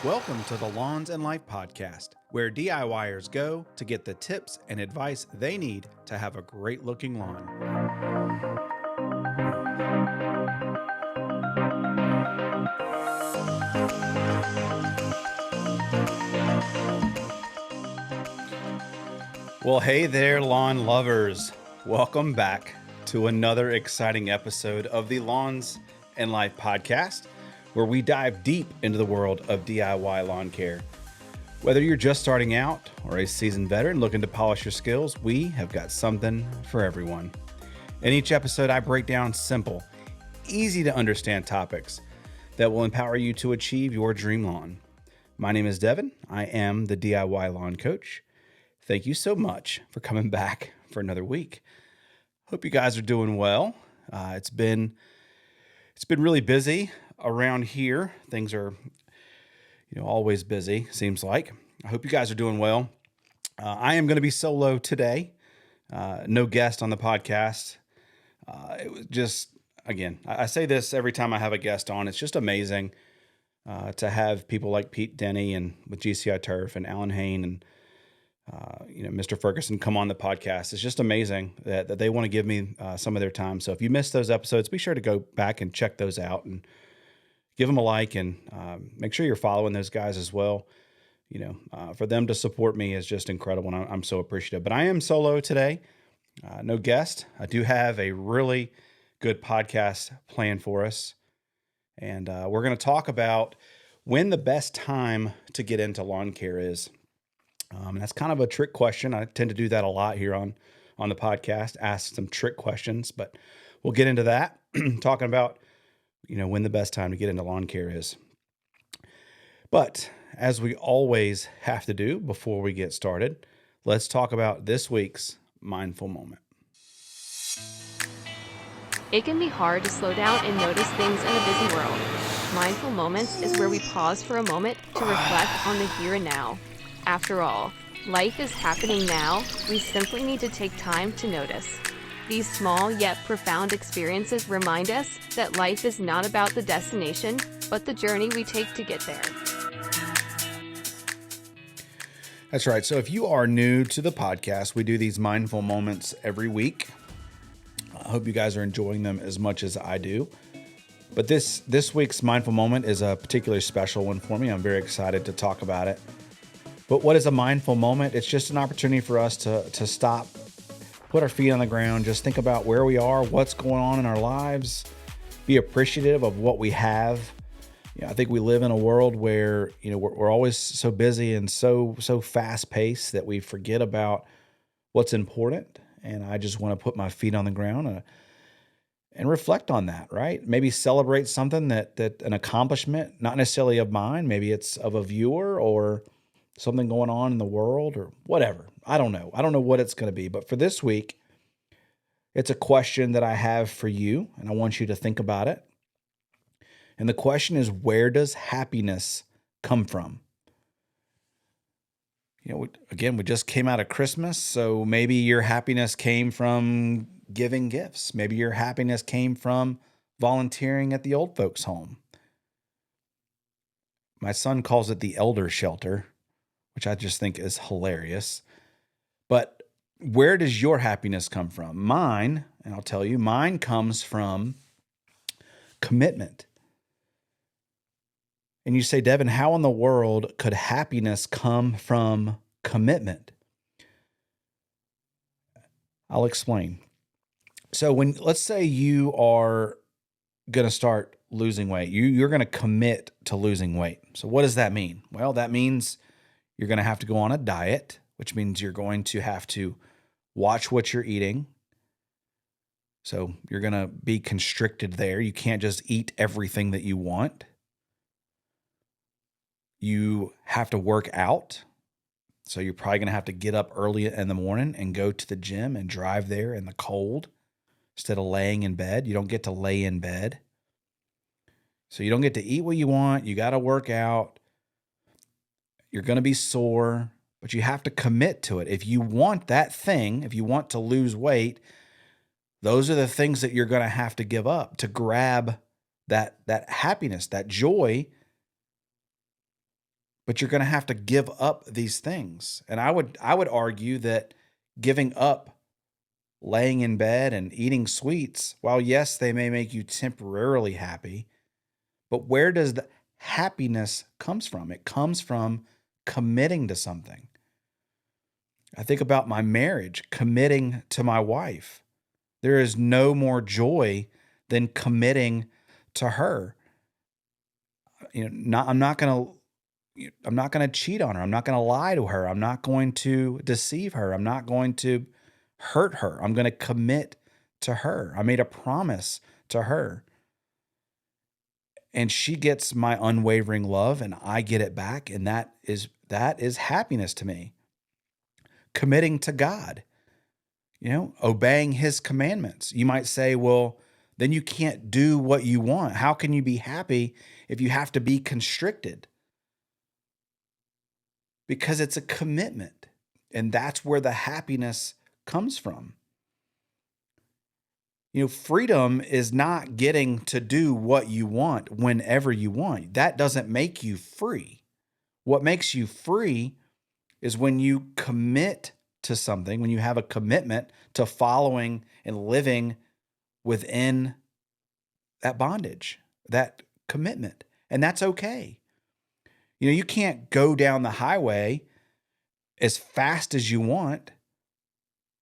Welcome to the Lawns and Life podcast, where DIYers go to get the tips and advice they need to have a great looking lawn. Well, hey there, lawn lovers. Welcome back to another exciting episode of the Lawns and Life podcast, where we dive deep into the world of DIY lawn care. Whether you're just starting out or a seasoned veteran looking to polish your skills, we have got something for everyone. In each episode, I break down simple, easy to understand topics that will empower you to achieve your dream lawn. My name is Devin. I am the DIY lawn coach. Thank you so much for coming back for another week. Hope you guys are doing well. It's been really busy around here. Things are, always busy, seems like. I hope you guys are doing well. I am going to be solo today. No guest on the podcast. It was just, again, I say this every time I have a guest on. It's just amazing to have people like Pete Denny and with GCI Turf and Alan Hain and Mr. Ferguson come on the podcast. It's just amazing that they want to give me some of their time. So if you missed those episodes, be sure to go back and check those out and give them a like and make sure you're following those guys as well. For them to support me is just incredible, and I'm so appreciative. But I am solo today, no guest. I do have a really good podcast planned for us, and we're going to talk about when the best time to get into lawn care is. That's kind of a trick question. I tend to do that a lot here on the podcast, ask some trick questions, but we'll get into that, talking about, when the best time to get into lawn care is. But as we always have to do before we get started, let's talk about this week's mindful moment. It can be hard to slow down and notice things in a busy world. Mindful moments is where we pause for a moment to reflect on the here and now. After all, life is happening now. We simply need to take time to notice. These small yet profound experiences remind us that life is not about the destination, but the journey we take to get there. That's right. So if you are new to the podcast, we do these mindful moments every week. I hope you guys are enjoying them as much as I do. But this week's mindful moment is a particularly special one for me. I'm very excited to talk about it. But what is a mindful moment? It's just an opportunity for us to stop, put our feet on the ground, just think about where we are, what's going on in our lives, be appreciative of what we have. I think we live in a world where, we're always so busy and so fast paced that we forget about what's important. And I just want to put my feet on the ground and reflect on that, right? Maybe celebrate something that an accomplishment, not necessarily of mine. Maybe it's of a viewer or something going on in the world or whatever. I don't know. I don't know what it's going to be. But for this week, it's a question that I have for you, and I want you to think about it. And the question is, where does happiness come from? Again, we just came out of Christmas, so maybe your happiness came from giving gifts. Maybe your happiness came from volunteering at the old folks' home. My son calls it the elder shelter, which I just think is hilarious. But where does your happiness come from? Mine, and I'll tell you, mine comes from commitment. And you say, Devin, how in the world could happiness come from commitment? I'll explain. So let's say you are going to start losing weight. You're going to commit to losing weight. So what does that mean? Well, that means you're going to have to go on a diet, which means you're going to have to watch what you're eating. So you're going to be constricted there. You can't just eat everything that you want. You have to work out. So you're probably going to have to get up early in the morning and go to the gym and drive there in the cold instead of laying in bed. You don't get to lay in bed. So you don't get to eat what you want. You got to work out. You're going to be sore, but you have to commit to it. If you want that thing, if you want to lose weight, those are the things that you're going to have to give up to grab that happiness, that joy but you're going to have to give up these things. And I would argue that giving up laying in bed and eating sweets, while yes, they may make you temporarily happy, but where does the happiness comes from? It comes from committing to something. I think about my marriage, committing to my wife. There is no more joy than committing to her. I'm not going to cheat on her. I'm not going to lie to her. I'm not going to deceive her. I'm not going to hurt her. I'm going to commit to her. I made a promise to her. And she gets my unwavering love and I get it back, and that is happiness to me. Committing to God, obeying his commandments. You might say, well, then you can't do what you want. How can you be happy if you have to be constricted? Because it's a commitment, and that's where the happiness comes from. Freedom is not getting to do what you want whenever you want. That doesn't make you free. What makes you free is when you commit to something, when you have a commitment to following and living within that bondage, that commitment. And that's okay. You can't go down the highway as fast as you want.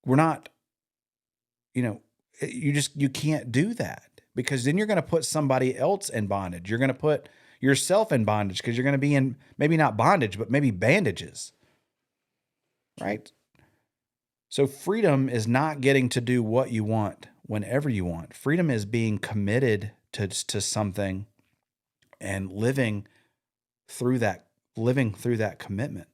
We're not, you can't do that, because then you're going to put somebody else in bondage. You're going to put yourself in bondage, because you're going to be in maybe not bondage, but maybe bandages, right? So freedom is not getting to do what you want whenever you want. Freedom is being committed to something and living through that commitment.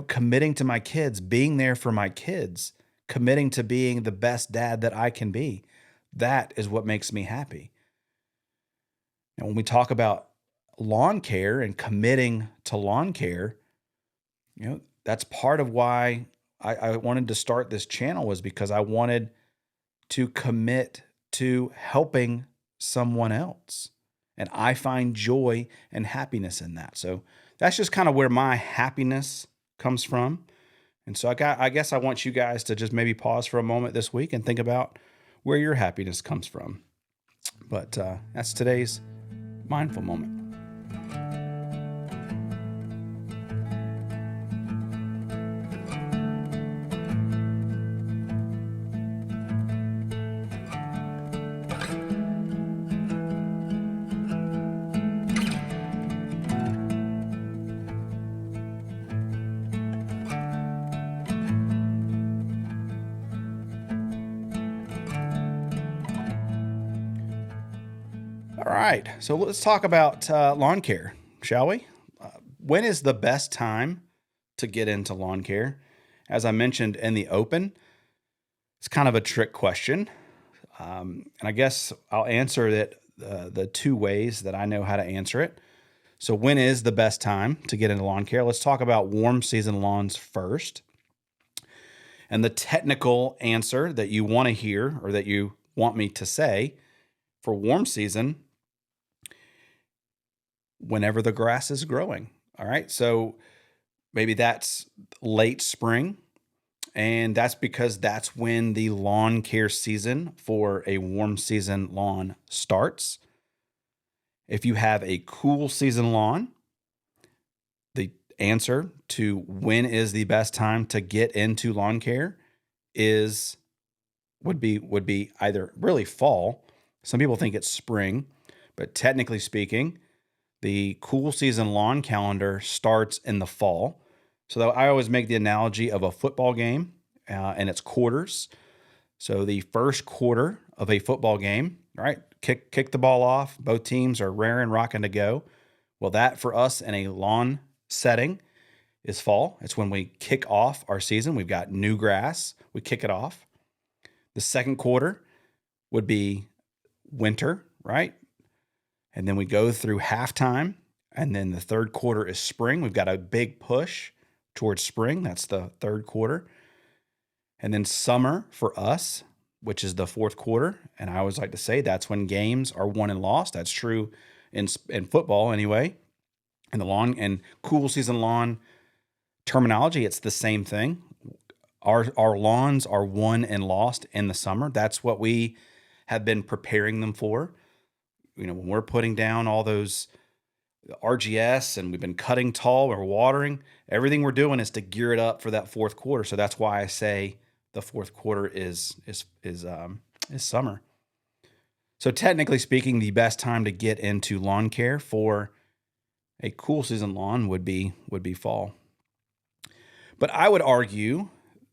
Committing to my kids, being there for my kids, committing to being the best dad that I can be. That is what makes me happy. And when we talk about lawn care and committing to lawn care, that's part of why I wanted to start this channel, was because I wanted to commit to helping someone else. And I find joy and happiness in that. So that's just kind of where my happiness comes from. And so I guess I want you guys to just maybe pause for a moment this week and think about where your happiness comes from. But that's today's mindful moment. All right, so let's talk about lawn care, shall we? When is the best time to get into lawn care? As I mentioned in the open, it's kind of a trick question. And I guess I'll answer it the two ways that I know how to answer it. So when is the best time to get into lawn care? Let's talk about warm season lawns first. And the technical answer that you want to hear, or that you want me to say, for warm season, whenever the grass is growing. All right. So maybe that's late spring. And that's because that's when the lawn care season for a warm season lawn starts. If you have a cool season lawn, the answer to when is the best time to get into lawn care would be either really fall. Some people think it's spring, but technically speaking, the cool season lawn calendar starts in the fall. So I always make the analogy of a football game and its quarters. So the first quarter of a football game, right? Kick the ball off. Both teams are raring, rocking to go. Well, that for us in a lawn setting is fall. It's when we kick off our season. We've got new grass. We kick it off. The second quarter would be winter, right? And then we go through halftime. And then the third quarter is spring. We've got a big push towards spring. That's the third quarter. And then summer for us, which is the fourth quarter. And I always like to say that's when games are won and lost. That's true in football anyway. In the lawn and cool season lawn terminology, it's the same thing. Our lawns are won and lost in the summer. That's what we have been preparing them for. When we're putting down all those RGS and we've been cutting tall, we're watering, everything we're doing is to gear it up for that fourth quarter. So that's why I say the fourth quarter is summer. So technically speaking, the best time to get into lawn care for a cool season lawn would be fall. But I would argue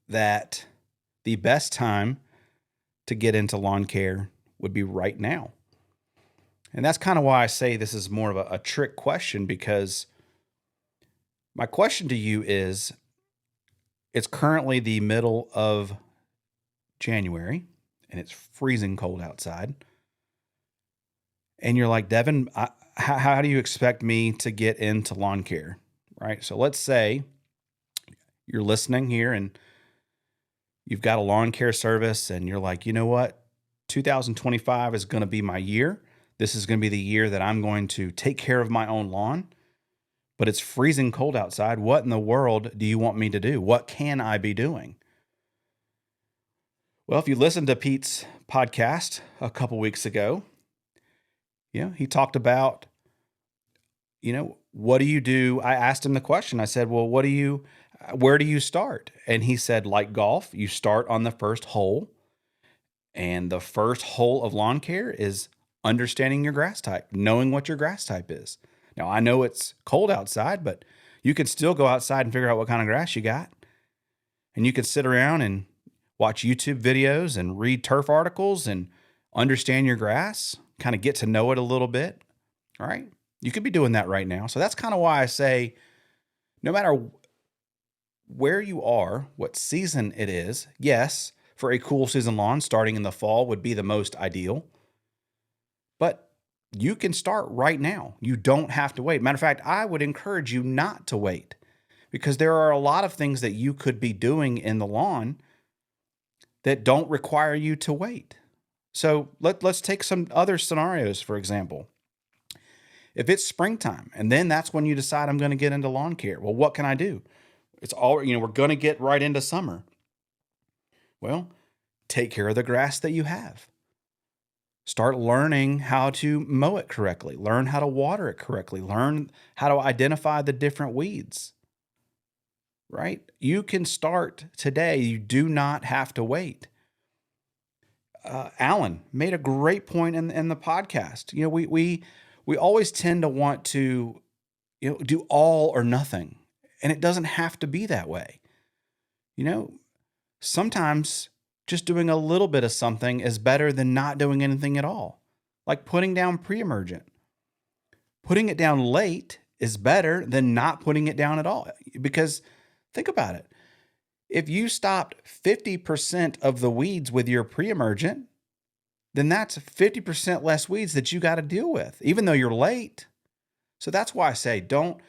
that the best time to get into lawn care would be right now. And that's kind of why I say this is more of a trick question, because my question to you is, it's currently the middle of January and it's freezing cold outside. And you're like, Devin, how do you expect me to get into lawn care? Right? So let's say you're listening here and you've got a lawn care service and you're like, you know what? 2025 is going to be my year. This is going to be the year that I'm going to take care of my own lawn, but it's freezing cold outside. What in the world do you want me to do? What can I be doing? Well, if you listened to Pete's podcast a couple weeks ago, he talked about, what do you do? I asked him the question. I said, well, where do you start? And he said, like golf, you start on the first hole. And the first hole of lawn care is understanding your grass type, knowing what your grass type is. Now, I know it's cold outside, but you could still go outside and figure out what kind of grass you got. And you could sit around and watch YouTube videos and read turf articles and understand your grass, kind of get to know it a little bit. All right. You could be doing that right now. So that's kind of why I say, no matter where you are, what season it is, yes, for a cool season lawn, starting in the fall would be the most ideal. But you can start right now. You don't have to wait. Matter of fact, I would encourage you not to wait, because there are a lot of things that you could be doing in the lawn that don't require you to wait. So let's take some other scenarios, for example. If it's springtime and then that's when you decide I'm going to get into lawn care, well, what can I do? It's all, we're going to get right into summer. Well, take care of the grass that you have. Start learning how to mow it correctly. Learn how to water it correctly. Learn how to identify the different weeds. Right? You can start today. You do not have to wait. Alan made a great point in the podcast. We always tend to want to, do all or nothing, and it doesn't have to be that way. Sometimes just doing a little bit of something is better than not doing anything at all. Like putting down pre-emergent. Putting it down late is better than not putting it down at all. Because think about it. If you stopped 50% of the weeds with your pre-emergent, then that's 50% less weeds that you got to deal with, even though you're late. So that's why I say don't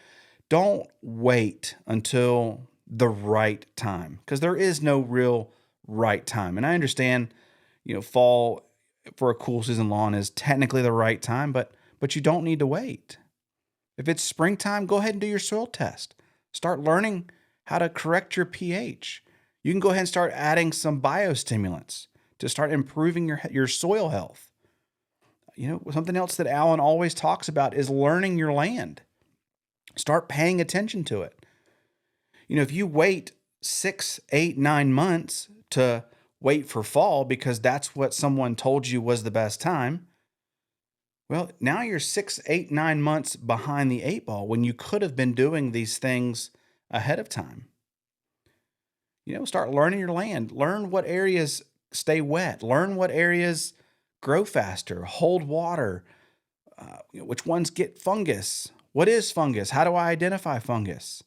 wait until the right time, because there is no real right time. And I understand, fall for a cool season lawn is technically the right time, but you don't need to wait. If it's springtime, go ahead and do your soil test. Start learning how to correct your pH. You can go ahead and start adding some biostimulants to start improving your soil health. Something else that Alan always talks about is learning your land. Start paying attention to it. If you wait 6, 8, 9 months to wait for fall because that's what someone told you was the best time, well, now you're 6, 8, 9 months behind the 8 ball when you could have been doing these things ahead of time. Start learning your land. Learn what areas stay wet. Learn what areas grow faster, hold water, which ones get fungus. What is fungus? How do I identify fungus?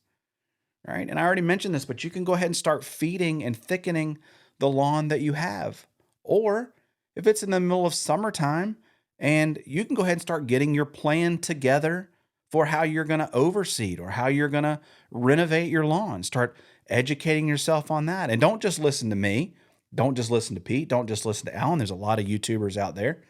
Right? And I already mentioned this, but you can go ahead and start feeding and thickening the lawn that you have. Or if it's in the middle of summertime, and you can go ahead and start getting your plan together for how you're going to overseed or how you're going to renovate your lawn. Start educating yourself on that. And don't just listen to me. Don't just listen to Pete. Don't just listen to Alan. There's a lot of YouTubers out there.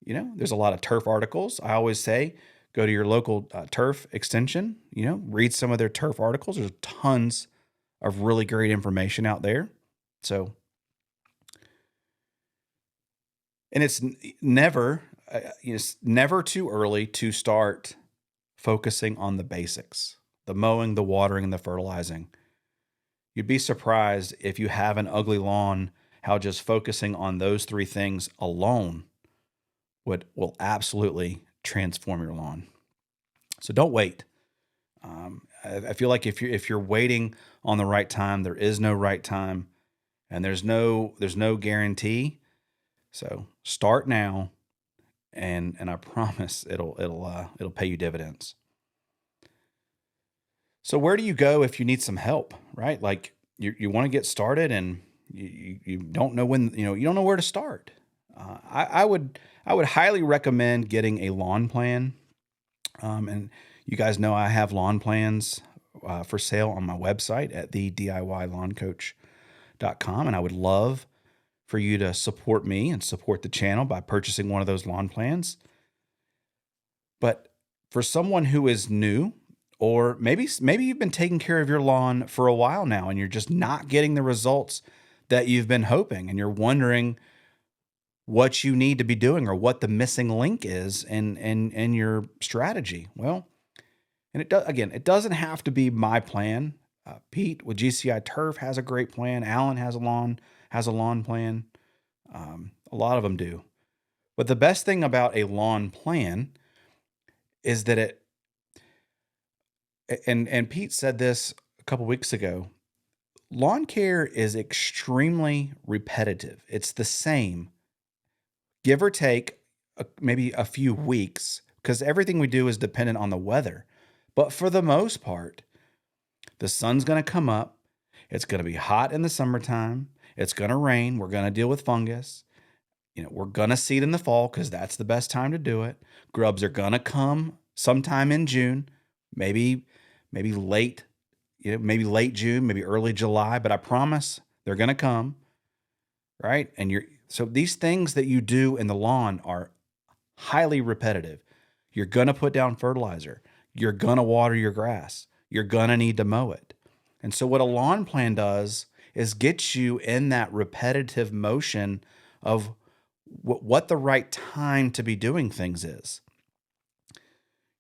There's a lot of turf articles. I always say, Go to your local turf extension, read some of their turf articles. There's tons of really great information out there. So, and it's never too early to start focusing on the basics, the mowing, the watering, and the fertilizing. You'd be surprised if you have an ugly lawn, how just focusing on those three things alone will absolutely transform your lawn. So don't wait. I feel like if you're waiting on the right time, there is no right time, and there's no guarantee. So start now, and I promise it'll pay you dividends. So where do you go if you need some help, right? Like you want to get started and you don't know when, you don't know where to start. I would highly recommend getting a lawn plan. And you guys know I have lawn plans for sale on my website at the DIYLawnCoach.com. And I would love for you to support me and support the channel by purchasing one of those lawn plans. But for someone who is new, or maybe you've been taking care of your lawn for a while now and you're just not getting the results that you've been hoping, and you're wondering what you need to be doing or what the missing link is in your strategy. Well, and it doesn't have to be my plan. Pete with GCI Turf has a great plan. Alan has a lawn plan. A lot of them do. But the best thing about a lawn plan is that and Pete said this a couple weeks ago, lawn care is extremely repetitive. It's the same, give or take maybe a few weeks, because everything we do is dependent on the weather. But for the most part, the sun's going to come up. It's going to be hot in the summertime. It's going to rain. We're going to deal with fungus. We're going to seed in the fall because that's the best time to do it. Grubs are going to come sometime in June, maybe late, maybe late June, maybe early July, but I promise they're going to come, right? So these things that you do in the lawn are highly repetitive. You're going to put down fertilizer. You're going to water your grass. You're going to need to mow it. And so what a lawn plan does is get you in that repetitive motion of what the right time to be doing things is.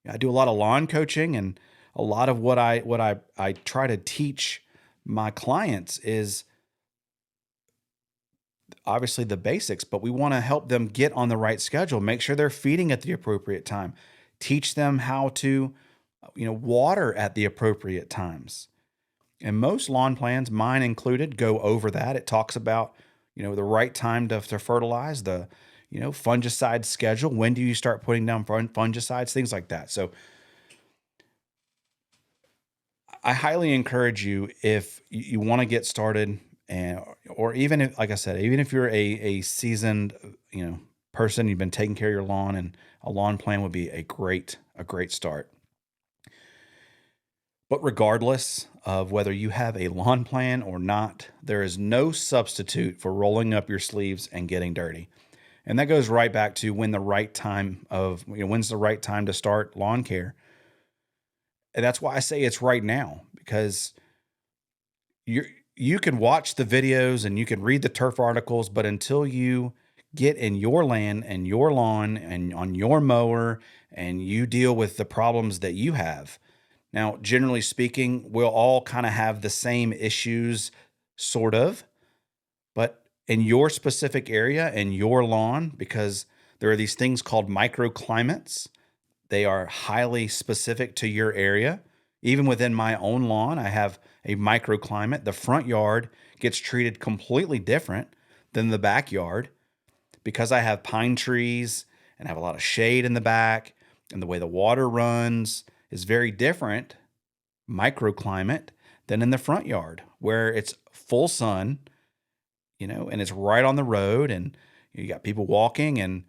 I do a lot of lawn coaching, and a lot of what I try to teach my clients is obviously the basics, but we want to help them get on the right schedule, make sure they're feeding at the appropriate time, teach them how to, water at the appropriate times. And most lawn plans, mine included, go over that. It talks about, the right time to fertilize, the, fungicide schedule. When do you start putting down fungicides, things like that. So I highly encourage you, if you want to get started, or even if, like I said, even if you're a seasoned, person, you've been taking care of your lawn, and a lawn plan would be a great start. But regardless of whether you have a lawn plan or not, there is no substitute for rolling up your sleeves and getting dirty. And that goes right back to when's the right time to start lawn care. And that's why I say it's right now, because you can watch the videos and you can read the turf articles, but until you get in your land and your lawn and on your mower and you deal with the problems that you have. Now, generally speaking, we'll all kind of have the same issues, sort of, but in your specific area and your lawn, because there are these things called microclimates. They are highly specific to your area. Even within my own lawn, I have a microclimate. The front yard gets treated completely different than the backyard because I have pine trees and have a lot of shade in the back, and the way the water runs is very different microclimate than in the front yard, where it's full sun, and it's right on the road, and you got people walking, and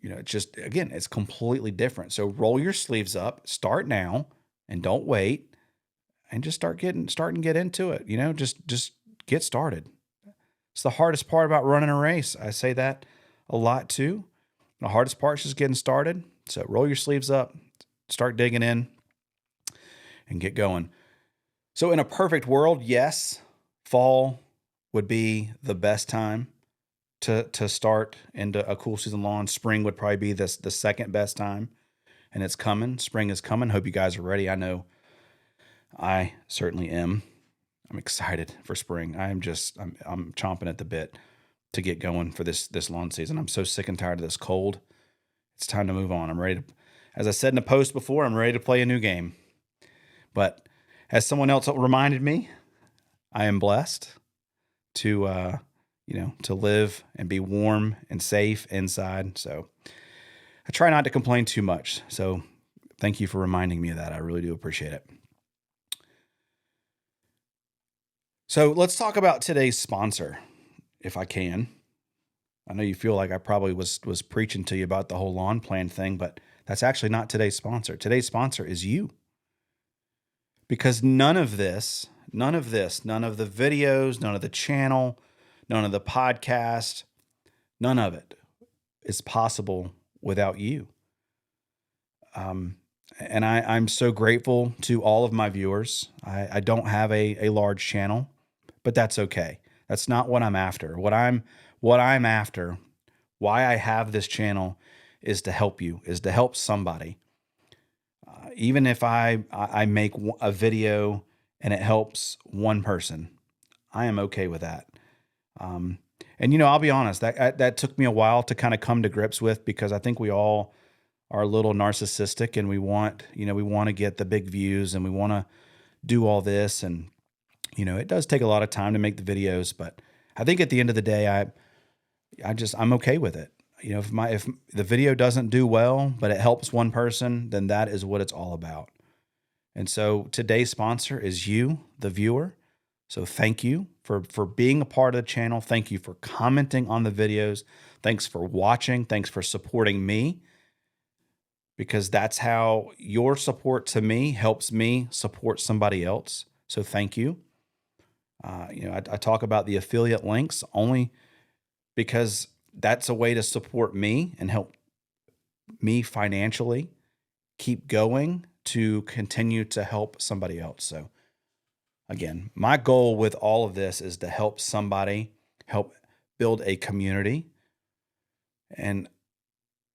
it's just, again, it's completely different. So roll your sleeves up, start now, and don't wait, and just start and get into it. Just get started. It's the hardest part about running a race. I say that a lot too. The hardest part is just getting started. So roll your sleeves up, start digging in and get going. So in a perfect world, yes, fall would be the best time to start into a cool season lawn. Spring would probably be the second best time, and it's coming. Spring is coming. Hope you guys are ready. I know I certainly am. I'm excited for spring. I'm chomping at the bit to get going for this lawn season. I'm so sick and tired of this cold. It's time to move on. I'm ready to, as I said in the post before, I'm ready to play a new game. But as someone else reminded me, I am blessed to to live and be warm and safe inside. So I try not to complain too much. So thank you for reminding me of that. I really do appreciate it. So let's talk about today's sponsor, if I can. I know you feel like I probably was preaching to you about the whole lawn plan thing, but that's actually not today's sponsor. Today's sponsor is you. Because none of the videos, none of the channel, none of the podcast, none of it is possible without you. And I'm so grateful to all of my viewers. I don't have a large channel, but that's okay. That's not what I'm after. What I'm after, why I have this channel, is to help you, is to help somebody. Even if I make a video and it helps one person, I am okay with that. And I'll be honest, that took me a while to kind of come to grips with, because I think we all are a little narcissistic, and we want to get the big views, and we want to do all this, and it does take a lot of time to make the videos, but I think at the end of the day, I'm okay with it. If the video doesn't do well, but it helps one person, then that is what it's all about. And so today's sponsor is you, the viewer. So thank you for being a part of the channel. Thank you for commenting on the videos. Thanks for watching. Thanks for supporting me, because that's how your support to me helps me support somebody else. So thank you. I talk about the affiliate links only because that's a way to support me and help me financially keep going to continue to help somebody else. So again, my goal with all of this is to help somebody, help build a community. And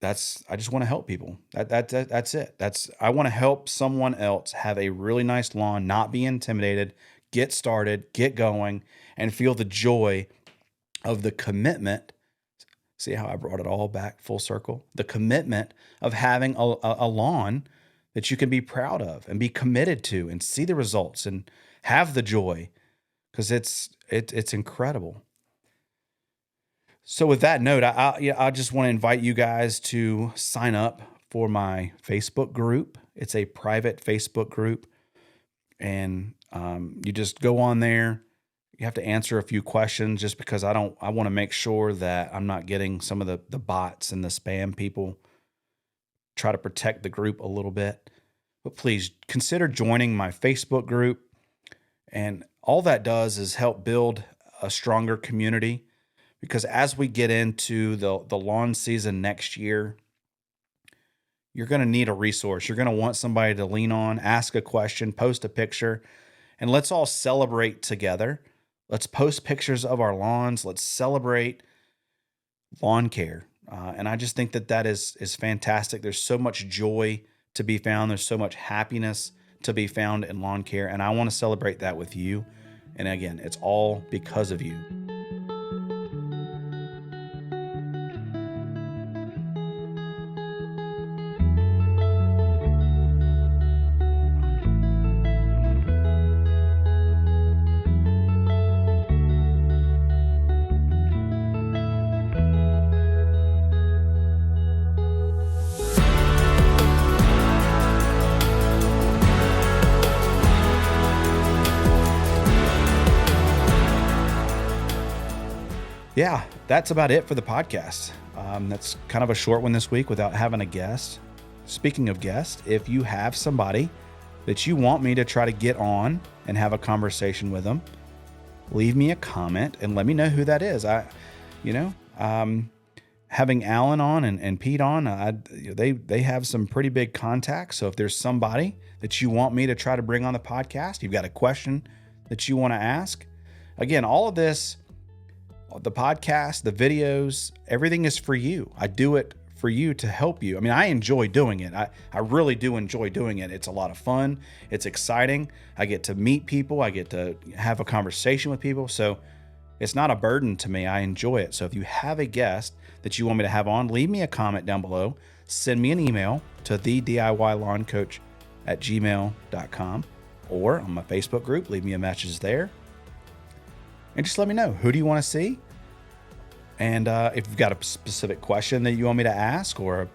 I just want to help people. That's it. I want to help someone else have a really nice lawn, not be intimidated, get started, get going, and feel the joy of the commitment. See how I brought it all back full circle? The commitment of having a lawn that you can be proud of and be committed to and see the results and have the joy, because it's incredible. So with that note, I just want to invite you guys to sign up for my Facebook group. It's a private Facebook group, and you just go on there. You have to answer a few questions, just because I want to make sure that I'm not getting some of the bots and the spam people. Try to protect the group a little bit. But please consider joining my Facebook group. And all that does is help build a stronger community, because as we get into the lawn season next year, you're going to need a resource. You're going to want somebody to lean on, ask a question, post a picture, and let's all celebrate together. Let's post pictures of our lawns. Let's celebrate Lawncare. And I just think that is fantastic. There's so much joy to be found. There's so much happiness to be found in Lawncare. And I want to celebrate that with you. And again, it's all because of you. Yeah, that's about it for the podcast. That's kind of a short one this week without having a guest. Speaking of guests, if you have somebody that you want me to try to get on and have a conversation with them, leave me a comment and let me know who that is. having Alan on and Pete on, they have some pretty big contacts. So if there's somebody that you want me to try to bring on the podcast, you've got a question that you want to ask. Again, all of this, the podcast, the videos, everything is for you. I do it for you to help you. I mean, I enjoy doing it. I really do enjoy doing it. It's a lot of fun. It's exciting. I get to meet people. I get to have a conversation with people. So it's not a burden to me. I enjoy it. So if you have a guest that you want me to have on, leave me a comment down below. Send me an email to thediylawncoach@gmail.com or on my Facebook group. Leave me a message there. And just let me know, who do you want to see? And if you've got a specific question that you want me to ask, or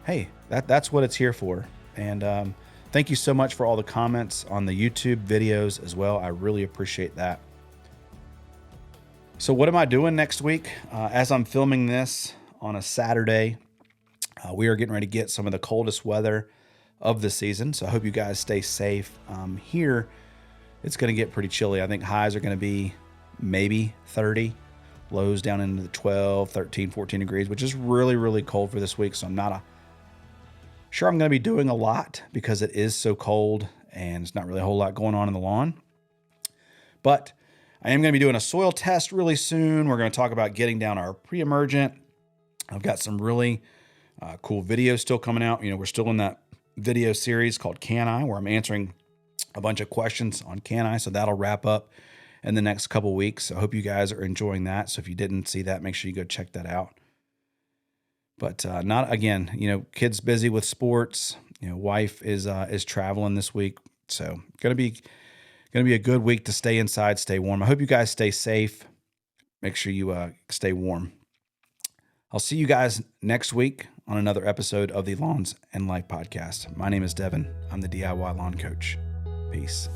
hey, that's what it's here for. And thank you so much for all the comments on the YouTube videos as well. I really appreciate that. So what am I doing next week? As I'm filming this on a Saturday, we are getting ready to get some of the coldest weather of the season. So I hope you guys stay safe. Here, it's going to get pretty chilly. I think highs are going to be maybe 30, lows down into the 12, 13, 14 degrees, which is really, really cold for this week. So I'm not sure I'm going to be doing a lot because it is so cold and it's not really a whole lot going on in the lawn. But I am going to be doing a soil test really soon. We're going to talk about getting down our pre-emergent. I've got some really cool videos still coming out. We're still in that video series called Can I, where I'm answering a bunch of questions on Can I. So that'll wrap up in the next couple weeks. I hope you guys are enjoying that. So if you didn't see that, make sure you go check that out. But kids busy with sports. Wife is traveling this week. So going to be a good week to stay inside, stay warm. I hope you guys stay safe. Make sure you stay warm. I'll see you guys next week on another episode of the Lawns and Life podcast. My name is Devin. I'm the DIY Lawn Coach. Peace.